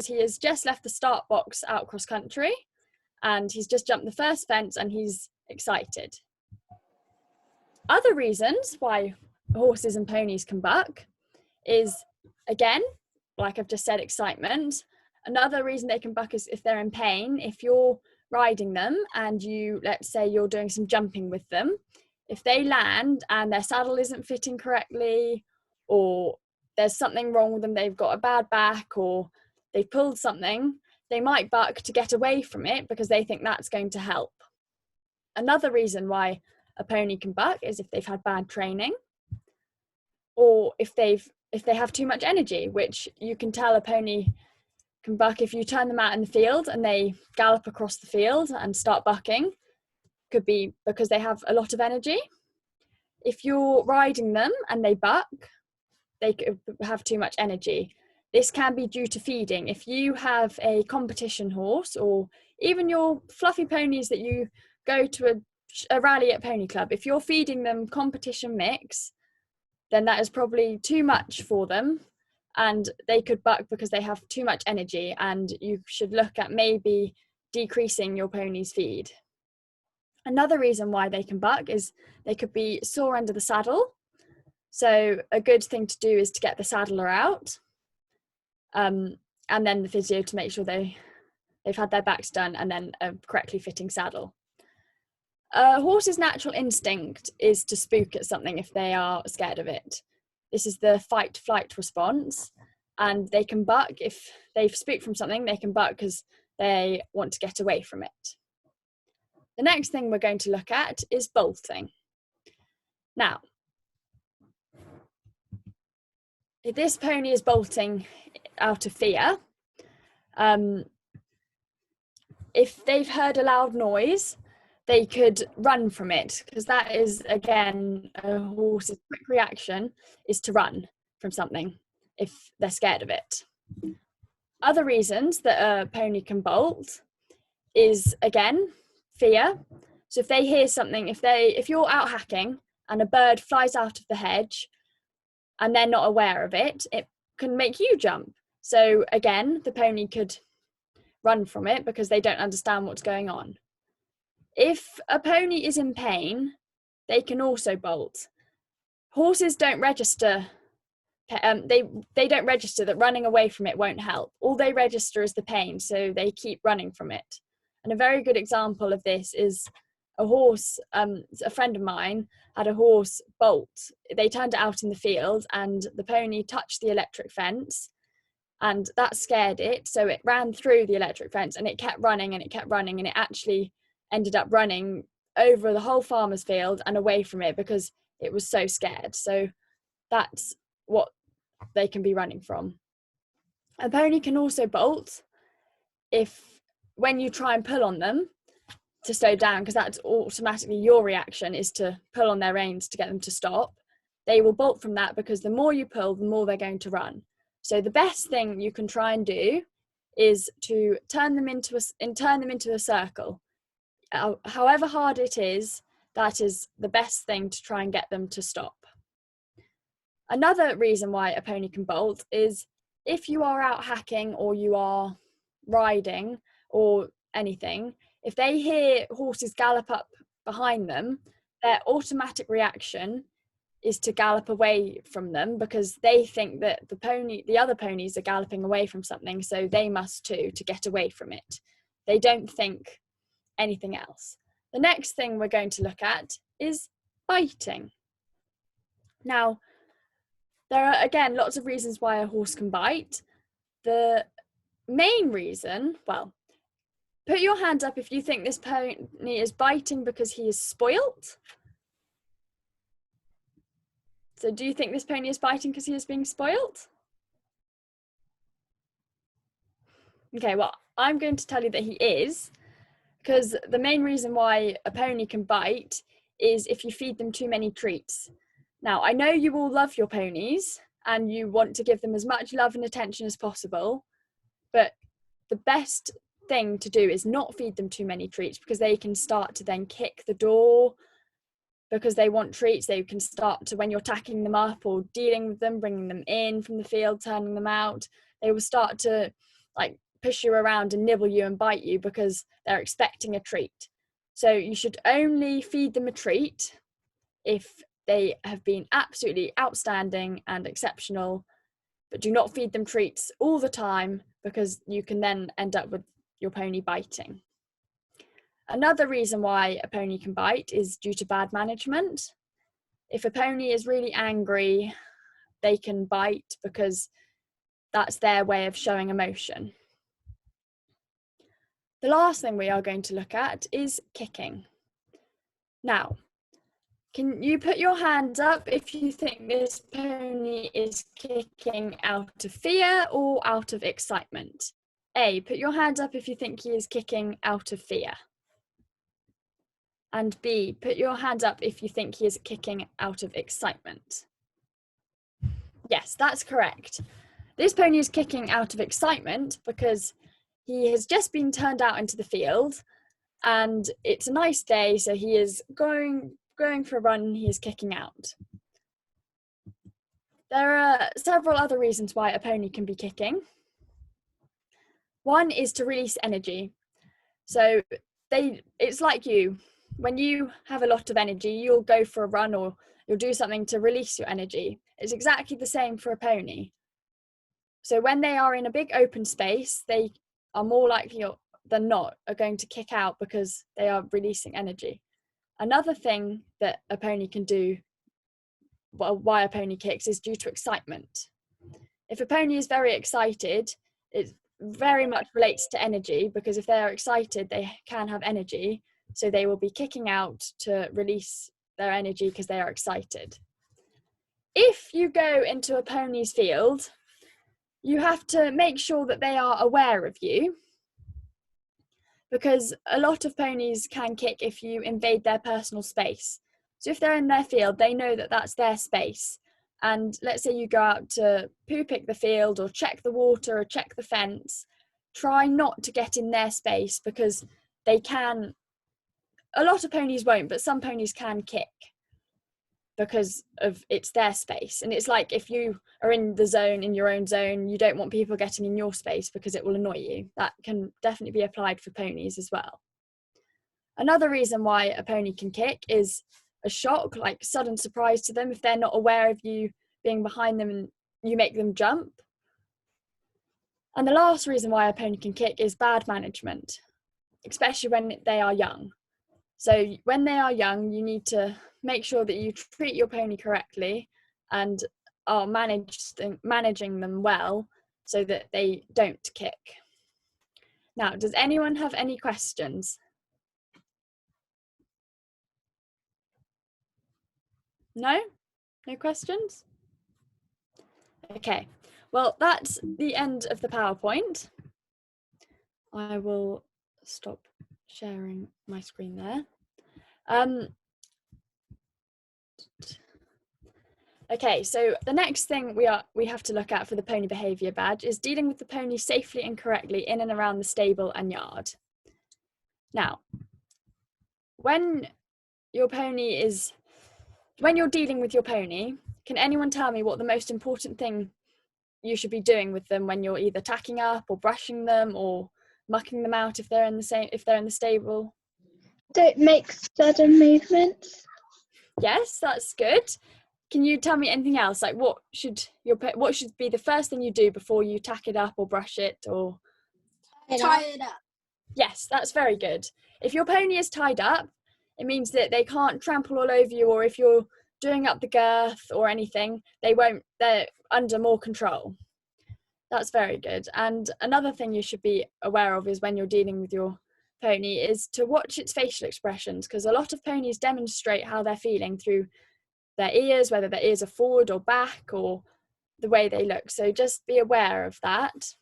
he has just left the start box out cross country and he's just jumped the first fence and he's excited. Other reasons why horses and ponies can buck is, again, like I've just said, excitement. Another reason they can buck is if they're in pain. If you're riding them and let's say you're doing some jumping with them, if they land and their saddle isn't fitting correctly, or there's something wrong with them, they've got a bad back or they've pulled something, they might buck to get away from it because they think that's going to help. Another reason why a pony can buck is if they've had bad training, or if they have too much energy, which you can tell a pony can buck if you turn them out in the field and they gallop across the field and start bucking. Could be because they have a lot of energy. If you're riding them and they buck, they could have too much energy. This can be due to feeding. If you have a competition horse, or even your fluffy ponies that you go to a rally at Pony Club, if you're feeding them competition mix, then that is probably too much for them and they could buck because they have too much energy, and you should look at maybe decreasing your pony's feed. Another reason why they can buck is they could be sore under the saddle. So a good thing to do is to get the saddler out and then the physio to make sure they've had their backs done, and then a correctly fitting saddle. A horse's natural instinct is to spook at something if they are scared of it. This is the fight-flight response, and they can buck. If they've spooked from something, they can buck because they want to get away from it. The next thing we're going to look at is bolting. Now, if this pony is bolting out of fear, if they've heard a loud noise, they could run from it, because that is, again, a horse's quick reaction is to run from something if they're scared of it. Other reasons that a pony can bolt is, again, fear. So if they hear something, if you're out hacking and a bird flies out of the hedge and they're not aware of it, it can make you jump. So again, the pony could run from it because they don't understand what's going on. If a pony is in pain, they can also bolt. Horses don't register, they don't register that running away from it won't help. All they register is the pain, so they keep running from it. And a very good example of this is a horse, a friend of mine had a horse bolt. They turned it out in the field and the pony touched the electric fence, and that scared it. So it ran through the electric fence and it kept running and it kept running, and it actually ended up running over the whole farmer's field and away from it because it was so scared. So that's what they can be running from. A pony can also bolt when you try and pull on them to slow down, because that's automatically your reaction is to pull on their reins to get them to stop. They will bolt from that because the more you pull, the more they're going to run. So the best thing you can try and do is to turn them into a circle. However hard it is, that is the best thing to try and get them to stop. Another reason why a pony can bolt is if you are out hacking or you are riding or anything, if they hear horses gallop up behind them, their automatic reaction is to gallop away from them because they think that the other ponies are galloping away from something, so they must too, to get away from it. They don't think anything else. The next thing we're going to look at is biting. Now, there are, again, lots of reasons why a horse can bite. The main reason, well, put your hand up if you think this pony is biting because he is spoilt. So do you think this pony is biting because he is being spoilt? Okay, well, I'm going to tell you that he is, because the main reason why a pony can bite is if you feed them too many treats. Now, I know you all love your ponies and you want to give them as much love and attention as possible, but the best thing to do is not feed them too many treats, because they can start to then kick the door because they want treats. They can start to, when you're tacking them up or dealing with them, bringing them in from the field, turning them out, they will start to like push you around and nibble you and bite you because they're expecting a treat. So you should only feed them a treat if they have been absolutely outstanding and exceptional, but do not feed them treats all the time because you can then end up with your pony biting. Another reason why a pony can bite is due to bad management. If a pony is really angry, they can bite because that's their way of showing emotion. The last thing we are going to look at is kicking. Now, can you put your hand up if you think this pony is kicking out of fear or out of excitement? A, put your hand up if you think he is kicking out of fear. And B, put your hand up if you think he is kicking out of excitement. Yes, that's correct. This pony is kicking out of excitement because he has just been turned out into the field and it's a nice day, so he is going for a run and he is kicking out. There are several other reasons why a pony can be kicking. One is to release energy. So it's like you. When you have a lot of energy, you'll go for a run or you'll do something to release your energy. It's exactly the same for a pony. So when they are in a big open space, they are more likely than not are going to kick out because they are releasing energy. Another thing that a pony can do, well, why a pony kicks, is due to excitement. If a pony is very excited, it very much relates to energy, because if they are excited, they can have energy, so they will be kicking out to release their energy because they are excited. If you go into a pony's field, you have to make sure that they are aware of you, because a lot of ponies can kick if you invade their personal space. So if they're in their field, they know that that's their space. And let's say you go out to poo pick the field or check the water or check the fence, try not to get in their space, because they can, a lot of ponies won't, but some ponies can kick because of it's their space. And it's like if you are in the zone, in your own zone, you don't want people getting in your space because it will annoy you. That can definitely be applied for ponies as well. Another reason why a pony can kick is a shock, like sudden surprise to them. If they're not aware of you being behind them and you make them jump. And the last reason why a pony can kick is bad management, especially when they are young. So when they are young, you need to make sure that you treat your pony correctly and are managing them well so that they don't kick. Now, does anyone have any questions? No? No questions? Okay, well, that's the end of the PowerPoint. I will stop sharing my screen there. Okay, so the next thing we have to look at for the pony behaviour badge is dealing with the pony safely and correctly in and around the stable and yard. Now, when you're dealing with your pony, can anyone tell me what the most important thing you should be doing with them when you're either tacking up or brushing them or mucking them out if they're in the stable? Don't make sudden movements. Yes, that's good. Can you tell me anything else? Like what should be the first thing you do before you tack it up or brush it or tie it up? Yes, that's very good. If your pony is tied up, it means that they can't trample all over you, or if you're doing up the girth or anything, they're under more control. That's very good. And another thing you should be aware of is when you're dealing with your pony is to watch its facial expressions, because a lot of ponies demonstrate how they're feeling through their ears, whether their ears are forward or back or the way they look. So just be aware of that.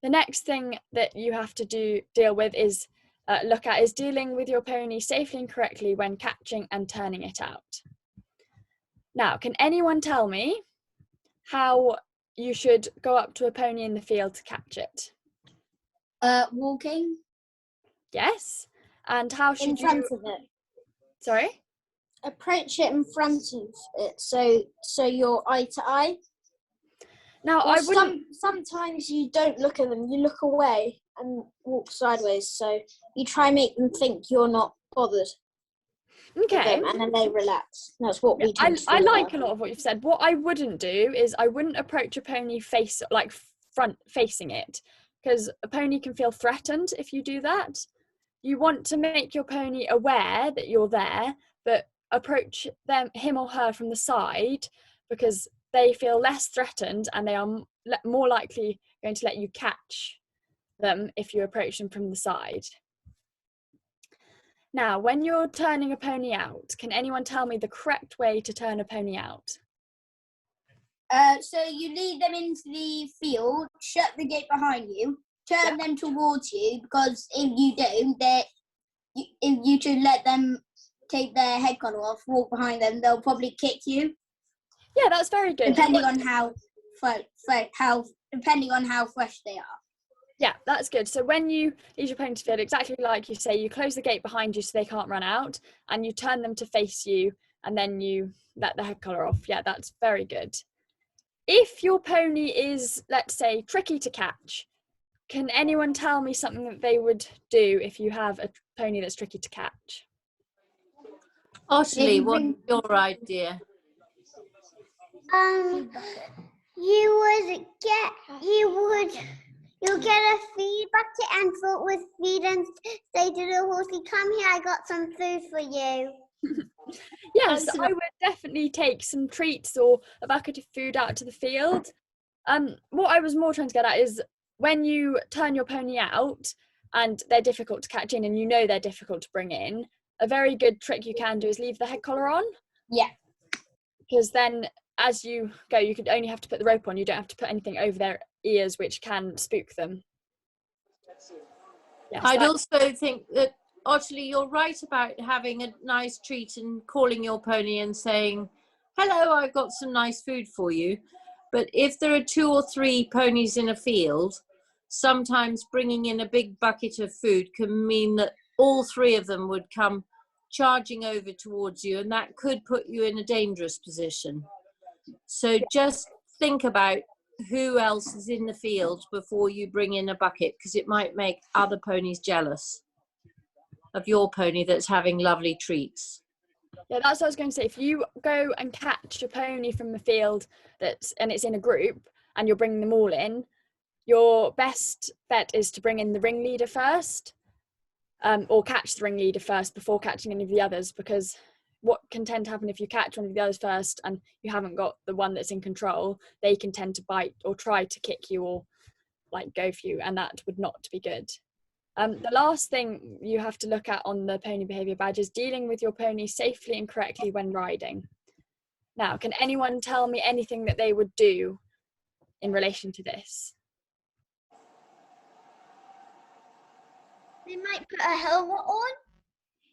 The next thing that you have to deal with is dealing with your pony safely and correctly when catching and turning it out. Now, can anyone tell me how you should go up to a pony in the field to catch it? Walking. Yes. And how should you? In front of it. Sorry? Approach it in front of it, so you're eye to eye. Now, Well, I wouldn't... sometimes you don't look at them, you look away and walk sideways, so you try and make them think you're not bothered with Okay. them, and then they relax. That's what we tend to do. I like a lot of what you've said. What I wouldn't do is I wouldn't approach a pony front facing it, because a pony can feel threatened if you do that. You want to make your pony aware that you're there, but approach him or her from the side, because they feel less threatened and they are more likely going to let you catch them if you approach them from the side. Now, when you're turning a pony out, can anyone tell me the correct way to turn a pony out? So you lead them into the field, shut the gate behind you, turn them towards you, because if you don't, if you should let them take their head collar off, walk behind them, they'll probably kick you. Yeah, that's very good. Depending on how fresh they are. Yeah, that's good. So when you lead your pony to field, exactly like you say, you close the gate behind you so they can't run out, and you turn them to face you, and then you let the head collar off. Yeah, that's very good. If your pony is, let's say, tricky to catch, can anyone tell me something that they would do if you have a pony that's tricky to catch? Ashley, what's your idea? You'll get a feed bucket and fill it with feed and say to the horsey, "Come here, I got some food for you." Yes, I would definitely take some treats or a bucket of food out to the field. What I was more trying to get at is when you turn your pony out and they're difficult to catch in and you know they're difficult to bring in, a very good trick you can do is leave the head collar on. Yeah. Because then as you go, you could only have to put the rope on. You don't have to put anything over their ears, which can spook them. Yes, I'd also think that, Ashley, you're right about having a nice treat and calling your pony and saying, "Hello, I've got some nice food for you." But if there are 2 or 3 ponies in a field, sometimes bringing in a big bucket of food can mean that all 3 of them would come charging over towards you, and that could put you in a dangerous position. So just think about who else is in the field before you bring in a bucket, because it might make other ponies jealous of your pony that's having lovely treats. Yeah, that's what I was going to say. If you go and catch a pony from the field and it's in a group and you're bringing them all in, your best bet is to bring in the ringleader first, or catch the ringleader first before catching any of the others, because what can tend to happen if you catch one of the others first and you haven't got the one that's in control, they can tend to bite or try to kick you or like go for you, and that would not be good. The last thing you have to look at on the pony behaviour badge is dealing with your pony safely and correctly when riding. Now, can anyone tell me anything that they would do in relation to this? They might put a helmet on.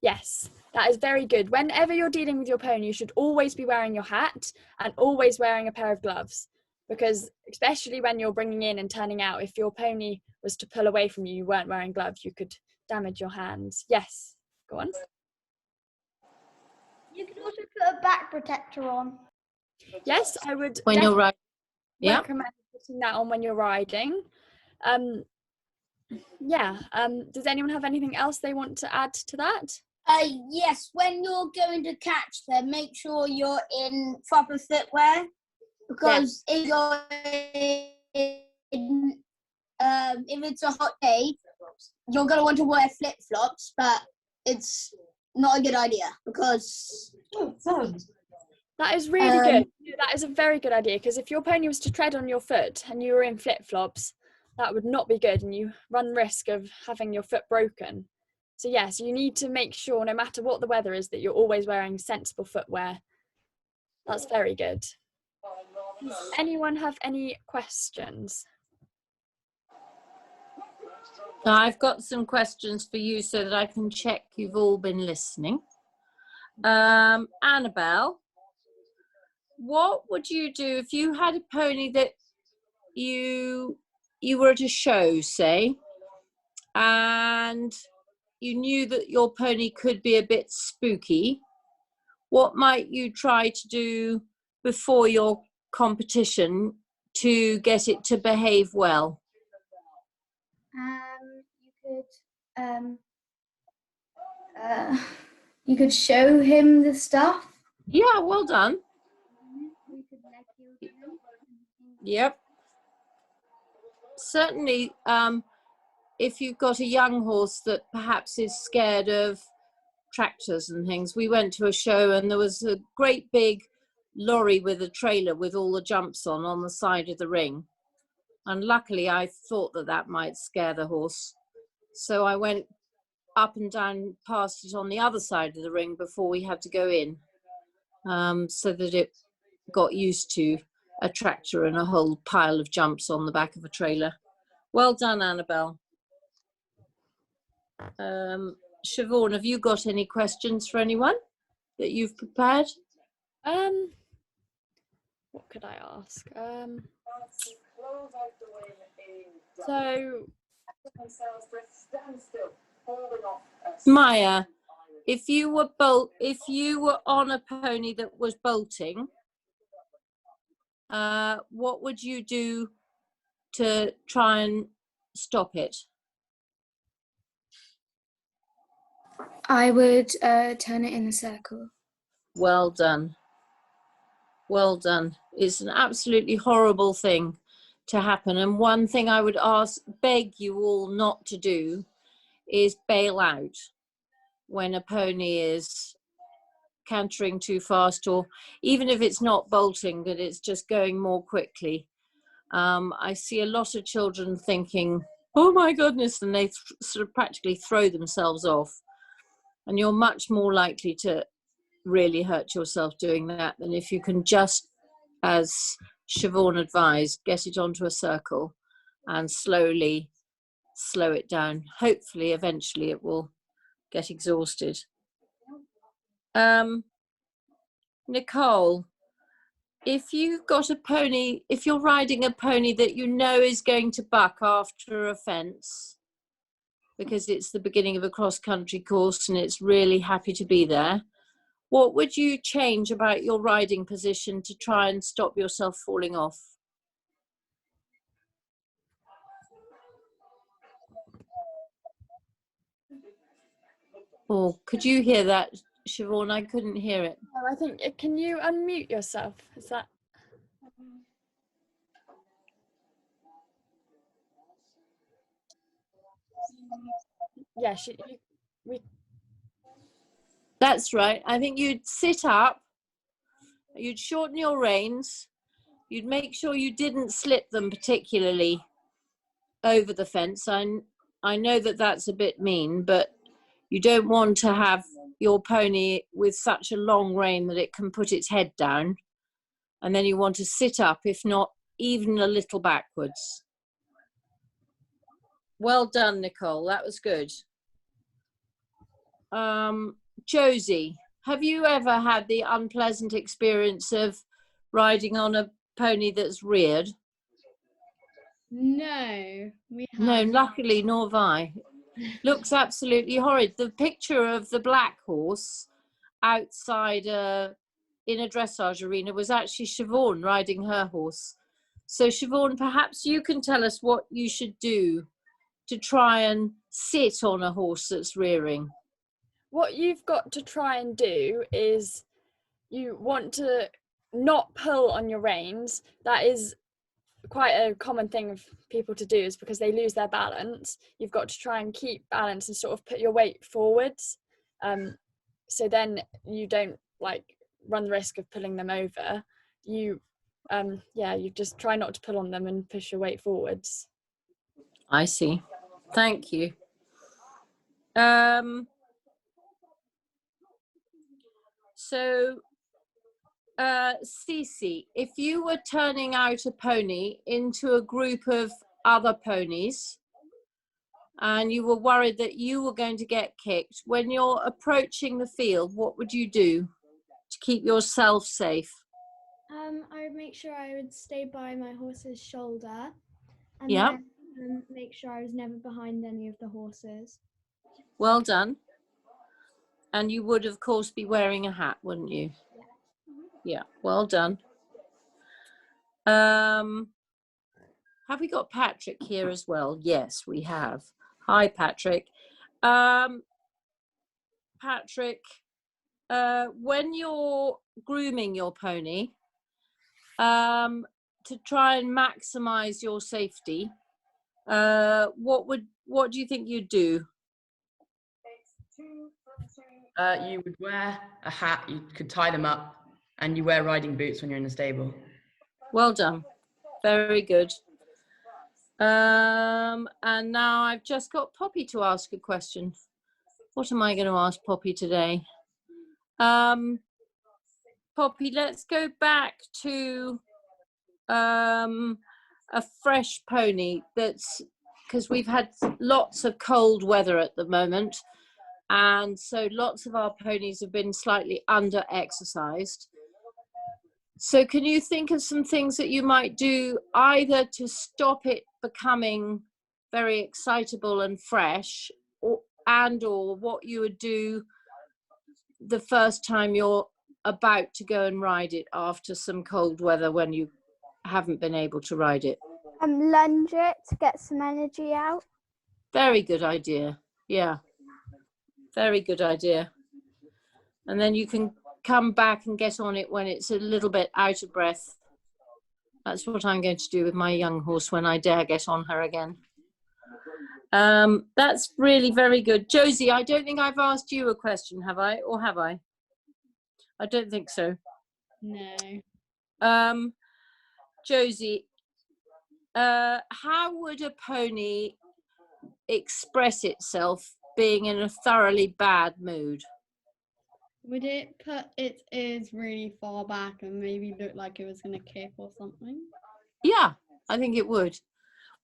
Yes, that is very good. Whenever you're dealing with your pony, you should always be wearing your hat and always wearing a pair of gloves, because especially when you're bringing in and turning out, if your pony was to pull away from you, you weren't wearing gloves, you could damage your hands. Yes, go on. You can also put a back protector on. Yes, I would When you're riding. Yeah. recommend putting that on when you're riding. Does anyone have anything else they want to add to that? Yes, when you're going to catch them, make sure you're in proper footwear, because if you're if it's a hot day, you're going to want to wear flip-flops, but it's not a good idea, because that is really good. That is a very good idea, because if your pony was to tread on your foot and you were in flip-flops, that would not be good, and you run risk of having your foot broken. So yes, you need to make sure, no matter what the weather is, that you're always wearing sensible footwear. That's very good. Does anyone have any questions? Now, I've got some questions for you so that I can check you've all been listening. Annabelle, what would you do if you had a pony that you were at a show, say, and you knew that your pony could be a bit spooky? What might you try to do before your competition to get it to behave well? You could show him the stuff. Yeah, well done. We could let him. Yep. Certainly, if you've got a young horse that perhaps is scared of tractors and things. We went to a show and there was a great big lorry with a trailer with all the jumps on the side of the ring. And luckily I thought that that might scare the horse. So I went up and down past it on the other side of the ring before we had to go in, so that it got used to a tractor and a whole pile of jumps on the back of a trailer. Well done, Annabelle. Siobhan, have you got any questions for anyone that you've prepared? What could I ask? So Maya, if you were on a pony that was bolting, what would you do to try and stop it? I would turn it in a circle. Well done. Well done. It's an absolutely horrible thing to happen. And one thing I would beg you all not to do is bail out when a pony is cantering too fast, or even if it's not bolting, but it's just going more quickly. I see a lot of children thinking, oh my goodness, and they sort of practically throw themselves off. And you're much more likely to really hurt yourself doing that than if you can just, as Siobhan advised, get it onto a circle and slowly slow it down. Hopefully, eventually it will get exhausted. Nicole, if you've got a pony, if you're riding a pony that you know is going to buck after a fence, because it's the beginning of a cross-country course and it's really happy to be there, what would you change about your riding position to try and stop yourself falling off? Oh, could you hear that, Siobhan? I couldn't hear it. oh, I think, can you unmute yourself? Is that? Yeah, That's right. I think you'd sit up, you'd shorten your reins, you'd make sure you didn't slip them particularly over the fence. I know that that's a bit mean, but you don't want to have your pony with such a long rein that it can put its head down. And then you want to sit up, if not even a little backwards. Well done, Nicole. That was good. Josie, have you ever had the unpleasant experience of riding on a pony that's reared? No, we have. No, luckily, nor have I. Looks absolutely horrid. The picture of the black horse outside in a dressage arena was actually Siobhan riding her horse. So Siobhan, perhaps you can tell us what you should do to try and sit on a horse that's rearing. What you've got to try and do is you want to not pull on your reins. That is quite a common thing of people to do, is because they lose their balance. You've got to try and keep balance and sort of put your weight forwards, so then you don't like run the risk of pulling them over. You just try not to pull on them and push your weight forwards. I see. Thank you. So Cece, if you were turning out a pony into a group of other ponies and you were worried that you were going to get kicked, when you're approaching the field, what would you do to keep yourself safe? I would make sure I would stay by my horse's shoulder and then make sure I was never behind any of the horses. Well done. And you would, of course, be wearing a hat, wouldn't you? Yeah, well done. Have we got Patrick here as well? Yes, we have. Hi, Patrick. Patrick, when you're grooming your pony, to try and maximize your safety, what do you think you'd do? You would wear a hat, you could tie them up, and you wear riding boots when you're in the stable. Well done. Very good. And now I've just got Poppy to ask a question. What am I going to ask Poppy today? Poppy, let's go back to a fresh pony. That's because we've had lots of cold weather at the moment, and so lots of our ponies have been slightly under exercised. So can you think of some things that you might do either to stop it becoming very excitable and fresh, or what you would do the first time you're about to go and ride it after some cold weather when you haven't been able to ride it? Lunge it to get some energy out. Very good idea. Yeah, very good idea. And then you can come back and get on it when it's a little bit out of breath. That's what I'm going to do with my young horse when I dare get on her again. That's really very good. Josie, I don't think I've asked you a question, have I? Or have I? I don't think so. No. Josie, how would a pony express itself being in a thoroughly bad mood? Would it put its ears really far back and maybe look like it was going to kick or something? Yeah, I think it would.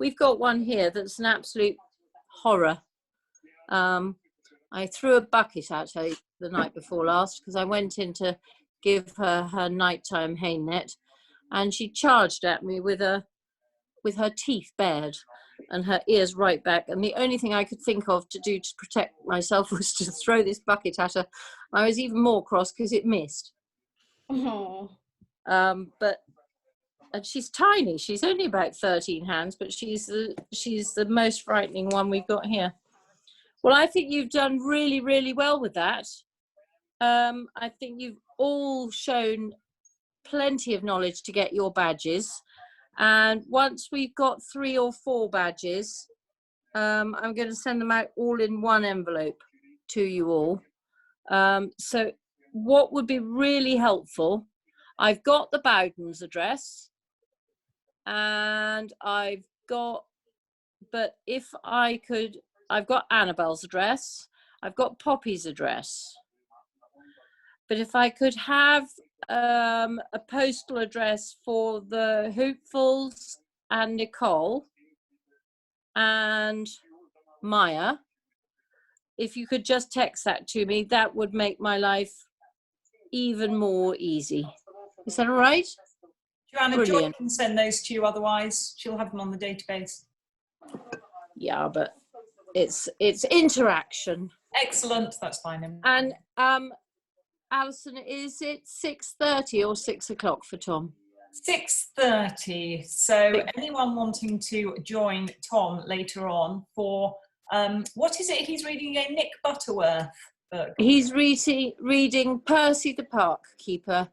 We've got one here that's an absolute horror. I threw a bucket at her the night before last because I went in to give her her nighttime hay net, and she charged at me with her teeth bared and her ears right back, and the only thing I could think of to do to protect myself was to throw this bucket at her. I was even more cross because it missed. Oh. And she's tiny. She's only about 13 hands, but she's the most frightening one we've got here. Well, I think you've done really, really well with that. I think you've all shown plenty of knowledge to get your badges. And once we've got 3 or 4 badges, I'm going to send them out all in one envelope to you all. So what would be really helpful, I've got the Bowden's address, and I've got Annabelle's address, I've got Poppy's address. But if I could have a postal address for the Hoopefuls and Nicole and Maya, if you could just text that to me, that would make my life even more easy. Is that all right? Joanna, Joy can send those to you, otherwise she'll have them on the database. Yeah, but it's interaction. Excellent, that's fine. And Alison, is it 6:30 or 6 o'clock for Tom? 6:30. So anyone wanting to join Tom later on for what is it he's reading again? Nick Butterworth book. He's reading Percy the Park Keeper,